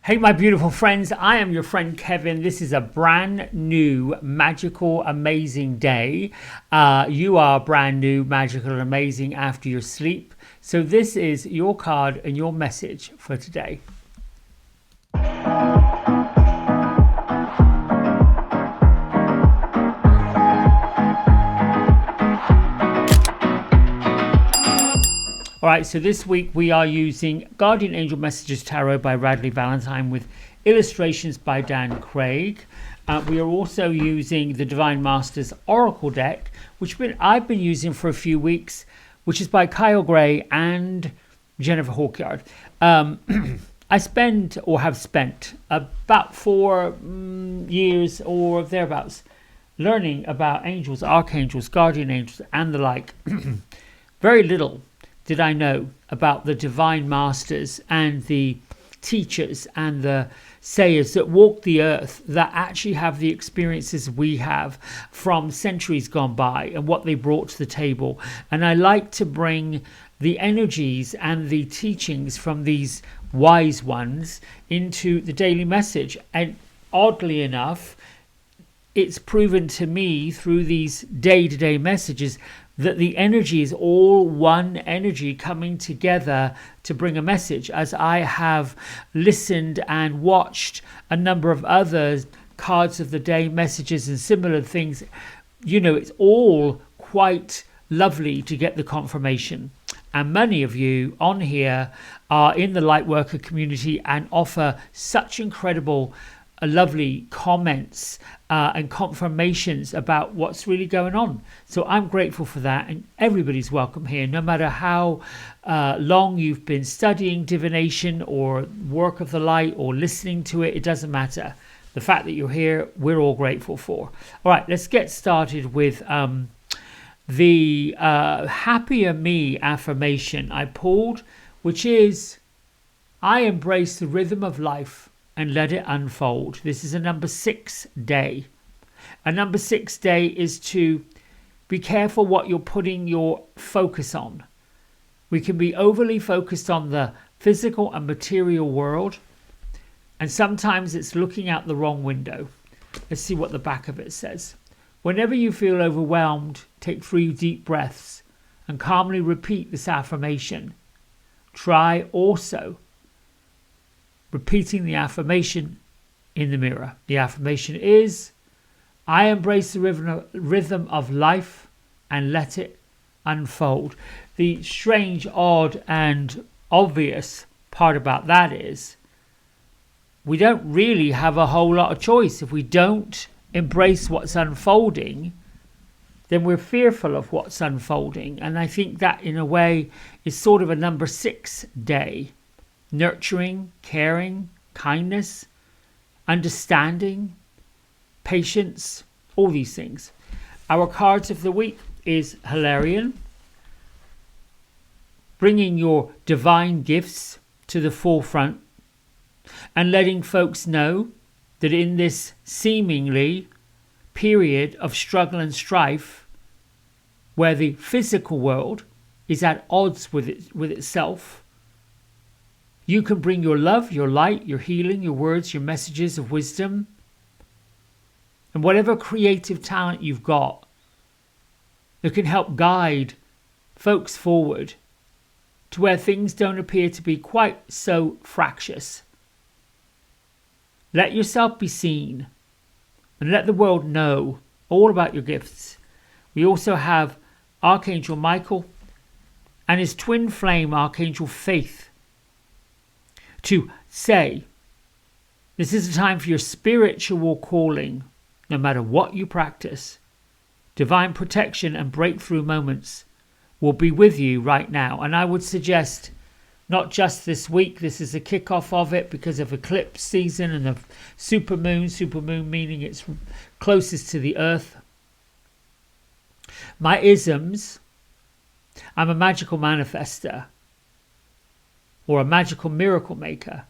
Hey, my beautiful friends, I am your friend Kevin. This is a brand new, magical, amazing day. You are brand new, magical, and amazing after your sleep. So this is your card and your message for today. All right, so this week we are using Guardian Angel Messages Tarot by Radley Valentine with illustrations by Dan Craig. We are also using the Divine Masters Oracle deck, which I've been using for a few weeks, which is by Kyle Gray and Jennifer Hawkyard. I have spent about 4 years or thereabouts learning about angels, archangels, guardian angels, and the like. Very little did I know about the divine masters and the teachers and the sayers that walk the earth, that actually have the experiences we have from centuries gone by and what they brought to the table. And I like to bring the energies and the teachings from these wise ones into the daily message. And oddly enough, it's proven to me through these day-to-day messages that the energy is all one energy coming together to bring a message. As I have listened and watched a number of other cards of the day messages and similar things, it's all quite lovely to get the confirmation. And many of you on here are in the Lightworker community and offer such incredible lovely comments and confirmations about what's really going on. So I'm grateful for that, and everybody's welcome here, no matter how long you've been studying divination or work of the light or listening to it. It doesn't matter. The fact that you're here, we're all grateful for. All right, let's get started with the happier me affirmation I pulled, which is, I embrace the rhythm of life and let it unfold. This is a number 6 day. A number 6 day is to be careful what you're putting your focus on. We can be overly focused on the physical and material world, and sometimes it's looking out the wrong window. Let's see what the back of it says. Whenever you feel overwhelmed, take 3 deep breaths and calmly repeat this affirmation. Try also repeating the affirmation in the mirror. The affirmation is, I embrace the rhythm of life and let it unfold. The strange, odd, and obvious part about that is we don't really have a whole lot of choice. If we don't embrace what's unfolding, then we're fearful of what's unfolding. And I think that in a way is sort of a number 6 day. Nurturing, caring, kindness, understanding, patience, all these things. Our cards of the week is Hilarion, bringing your divine gifts to the forefront and letting folks know that in this seemingly period of struggle and strife, where the physical world is at odds with itself, you can bring your love, your light, your healing, your words, your messages of wisdom, and whatever creative talent you've got that can help guide folks forward to where things don't appear to be quite so fractious. Let yourself be seen and let the world know all about your gifts. We also have Archangel Michael and his twin flame, Archangel Faith, to say, this is a time for your spiritual calling, no matter what you practice. Divine protection and breakthrough moments will be with you right now. And I would suggest not just this week, this is a kickoff of it because of eclipse season and the supermoon meaning it's closest to the earth. My isms, I'm a magical manifester, or a magical miracle maker,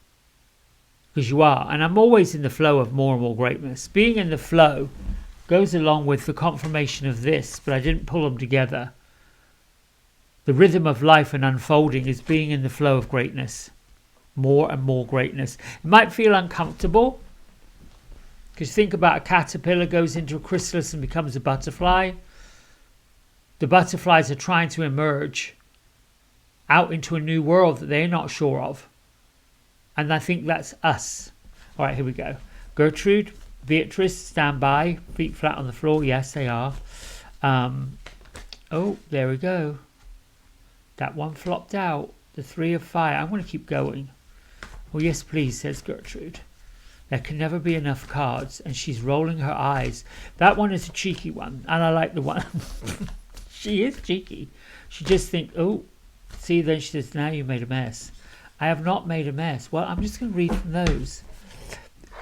because you are. And I'm always in the flow of more and more greatness. Being in the flow goes along with the confirmation of this, but I didn't pull them together. The rhythm of life and unfolding is being in the flow of greatness. more and more greatness. It might feel uncomfortable because think about a caterpillar goes into a chrysalis and becomes a butterfly. The butterflies are trying to emerge out into a new world that they're not sure of. And I think that's us. All right, here we go. Gertrude, Beatrice, stand by. Feet flat on the floor. Yes, they are. Oh, there we go. That one flopped out. The 3 of fire. I'm going to keep going. Oh, yes, please, says Gertrude. There can never be enough cards. And she's rolling her eyes. That one is a cheeky one. And I like the one. She is cheeky. She just thinks, oh, see, then she says, now you made a mess. I have not made a mess. Well, I'm just going to read from those.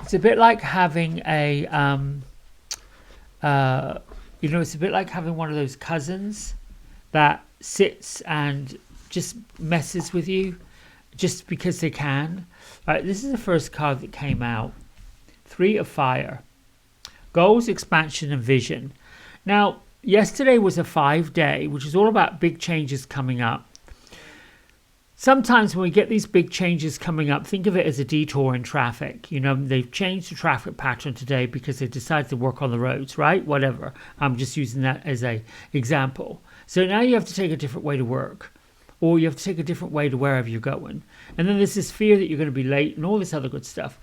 It's a bit like having a, it's a bit like having one of those cousins that sits and just messes with you just because they can. Right, this is the first card that came out. 3 of fire. Goals, expansion and vision. Now, yesterday was a 5-day, which is all about big changes coming up. Sometimes when we get these big changes coming up, think of it as a detour in traffic. They've changed the traffic pattern today because they decided to work on the roads, right? Whatever. I'm just using that as an example. So now you have to take a different way to work, or you have to take a different way to wherever you're going. And then there's this fear that you're going to be late and all this other good stuff.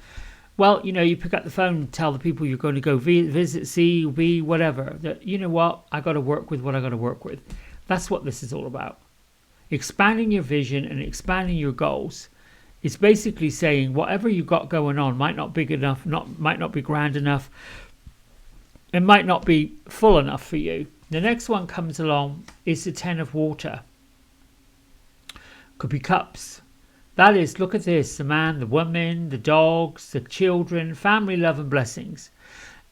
Well, you pick up the phone and tell the people you're going to go visit, see, be, whatever. That, you know what? I got to work with what I got to work with. That's what this is all about. Expanding your vision and expanding your goals is basically saying whatever you got going on might not be big enough, might not be grand enough, it might not be full enough for you. The next one comes along is the 10 of water. Could be cups. That is, look at this, the man, the woman, the dogs, the children, family, love and blessings.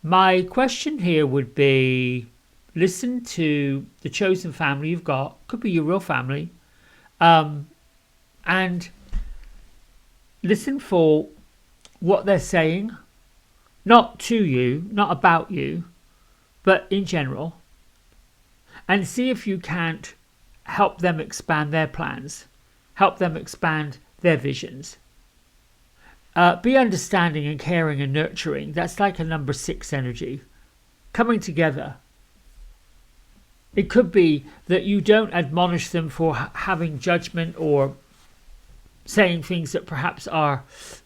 My question here would be, listen to the chosen family you've got, could be your real family, and listen for what they're saying, not to you, not about you, but in general, and see if you can't help them expand their plans, help them expand their visions. Be understanding and caring and nurturing. That's like a number 6 energy. Coming together. It could be that you don't admonish them for having judgment or saying things that perhaps are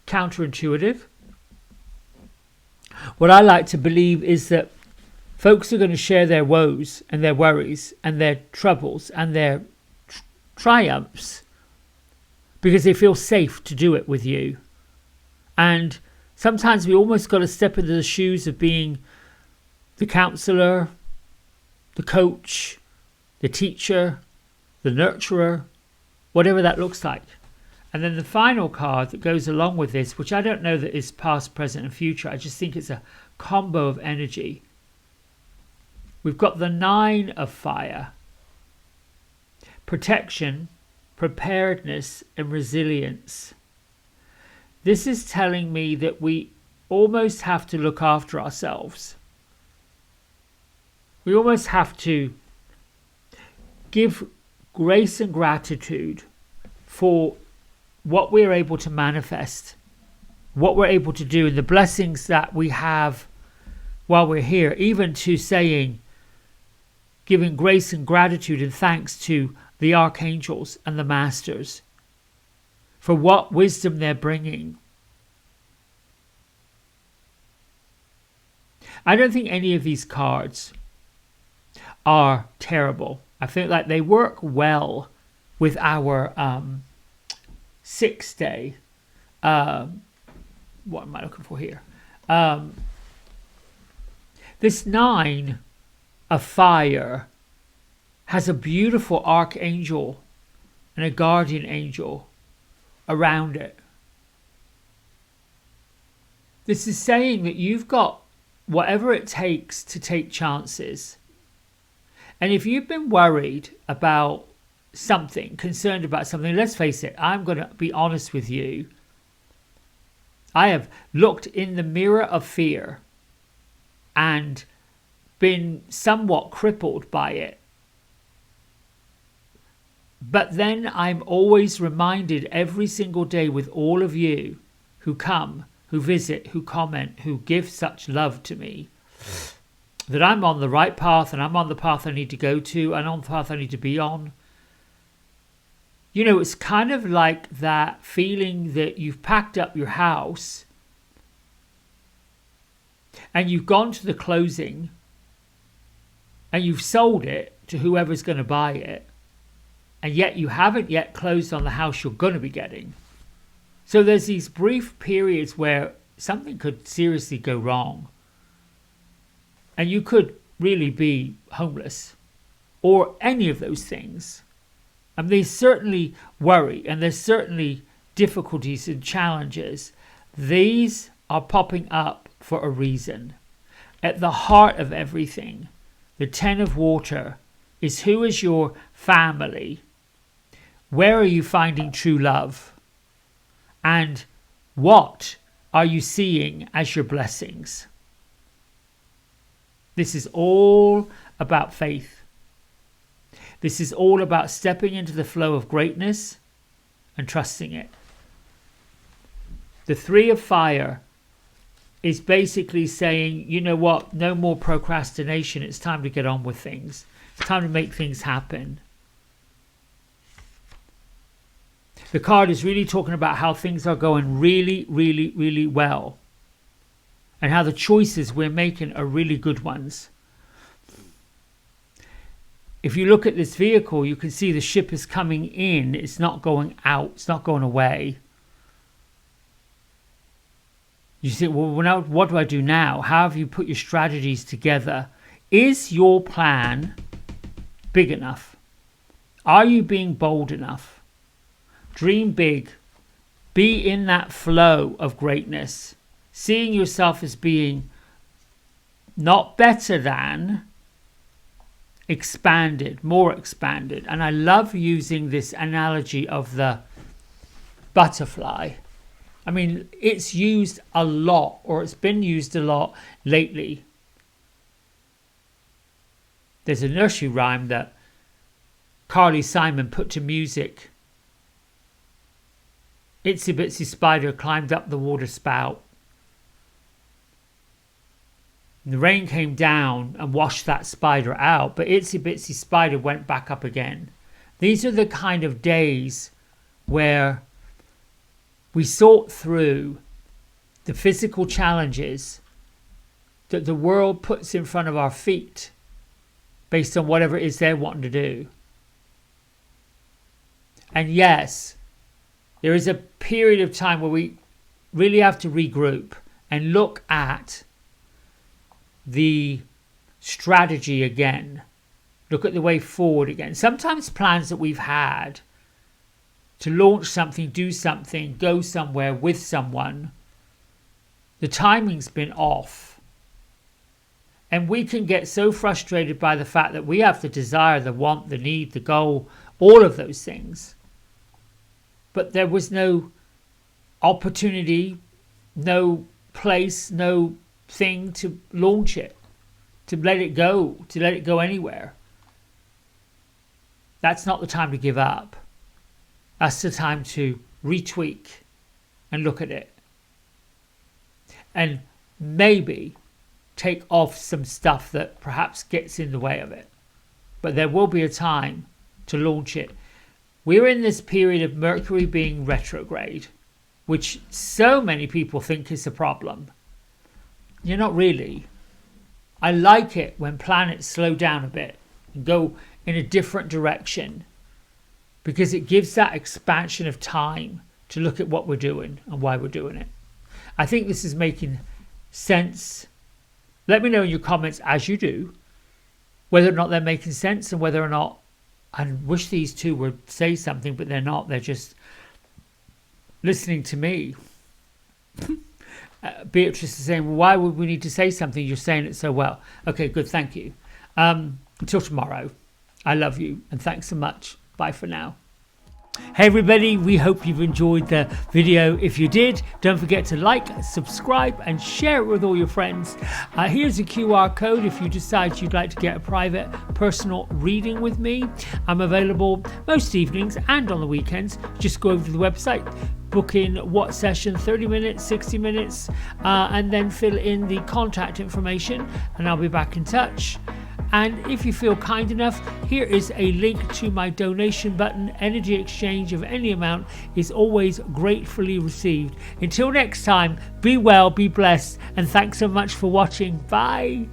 counterintuitive. What I like to believe is that folks are going to share their woes and their worries and their troubles and their triumphs because they feel safe to do it with you. And sometimes we almost got to step into the shoes of being the counselor, the coach, the teacher, the nurturer, whatever that looks like. And then the final card that goes along with this, which I don't know that is past, present and future, I just think it's a combo of energy. We've got the 9 of fire. Protection, preparedness and resilience. This is telling me that we almost have to look after ourselves. We almost have to give grace and gratitude for what we're able to manifest, what we're able to do, and the blessings that we have while we're here, even to saying, giving grace and gratitude and thanks to the archangels and the masters for what wisdom they're bringing. I don't think any of these cards are terrible. I feel like they work well with our 6-day. What am I looking for here? This 9 of fire has a beautiful archangel and a guardian angel around it. This is saying that you've got whatever it takes to take chances. And if you've been worried about something, concerned about something, let's face it, I'm going to be honest with you. I have looked in the mirror of fear and been somewhat crippled by it. But then I'm always reminded every single day with all of you who come, who visit, who comment, who give such love to me, that I'm on the right path, and I'm on the path I need to go to, and on the path I need to be on. You know, it's kind of like that feeling that you've packed up your house and you've gone to the closing and you've sold it to whoever's going to buy it, and yet you haven't yet closed on the house you're going to be getting. So there's these brief periods where something could seriously go wrong, and you could really be homeless or any of those things. And there's certainly worry, and there's certainly difficulties and challenges. These are popping up for a reason. At the heart of everything, the 10 of water is, who is your family? Where are you finding true love? And what are you seeing as your blessings? This is all about faith. This is all about stepping into the flow of greatness and trusting it. The 3 of fire is basically saying, you know what, no more procrastination. It's time to get on with things. It's time to make things happen. The card is really talking about how things are going really, really, really well, and how the choices we're making are really good ones. If you look at this vehicle, you can see the ship is coming in. It's not going out. It's not going away. You say, well, now what do I do now? How have you put your strategies together? Is your plan big enough? Are you being bold enough? Dream big. Be in that flow of greatness. Seeing yourself as being not better than, expanded, more expanded. And I love using this analogy of the butterfly. I mean, it's used a lot, or it's been used a lot lately. There's a nursery rhyme that Carly Simon put to music. Itsy bitsy spider climbed up the water spout. And the rain came down and washed that spider out, but itsy bitsy spider went back up again. These are the kind of days where we sort through the physical challenges that the world puts in front of our feet based on whatever it is they're wanting to do. And yes, there is a period of time where we really have to regroup and look at the strategy again. Look at the way forward again. Sometimes plans that we've had to launch something, do something, go somewhere with someone, the timing's been off. And we can get so frustrated by the fact that we have the desire, the want, the need, the goal, all of those things. But there was no opportunity, no place, no thing to launch it, to let it go anywhere. That's not the time to give up. That's the time to retweak and look at it. And maybe take off some stuff that perhaps gets in the way of it. But there will be a time to launch it. We're in this period of Mercury being retrograde, which so many people think is a problem. You're not really. I like it when planets slow down a bit and go in a different direction, because it gives that expansion of time to look at what we're doing and why we're doing it. I think this is making sense. Let me know in your comments, as you do, whether or not they're making sense, and whether or not, I wish these two would say something, but they're not. They're just listening to me. Beatrice is saying, well, why would we need to say something? You're saying it so well. Okay, good. Thank you. Until tomorrow, I love you and thanks so much. Bye for now. Hey everybody, we hope you've enjoyed the video. If you did, don't forget to like, subscribe and share it with all your friends. Here's a QR code if you decide you'd like to get a private personal reading with me. I'm available most evenings and on the weekends. Just go over to the website, book in what session, 30 minutes, 60 minutes, and then fill in the contact information and I'll be back in touch. And if you feel kind enough, here is a link to my donation button. Energy exchange of any amount is always gratefully received. Until next time, be well, be blessed, and thanks so much for watching. Bye.